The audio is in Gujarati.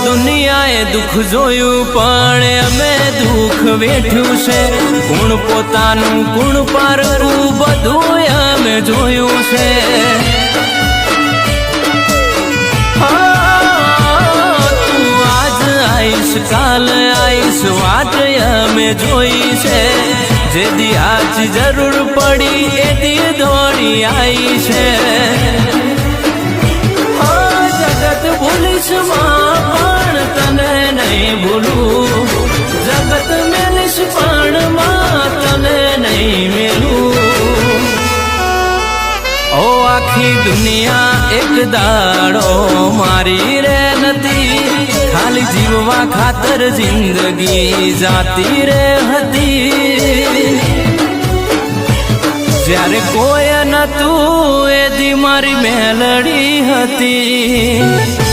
દુનિયાએ દુઃખ જોયું પણ અમે દુઃખ વેઠ્યું છે ગુણ પોતાનું ગુણ પારવું બધું અમે જોયું છે તું આજ આઈશ કાલ આઈશ વાત અમે જોઈ છે જેદી આજ જરૂર પડી એદી દોડી આવી છે જગત ભૂલીશ પણ તને નહીં ભૂલું જગત મેલીશ પણ તને નહીં મેલું ઓ આખી દુનિયા એક દાડો મારી રે નથી ખાલી જીવવા ખાતર જિંદગી જાતી રે હતી જ્યારે કોઈ નતું એદી મારી મેલડી હતી।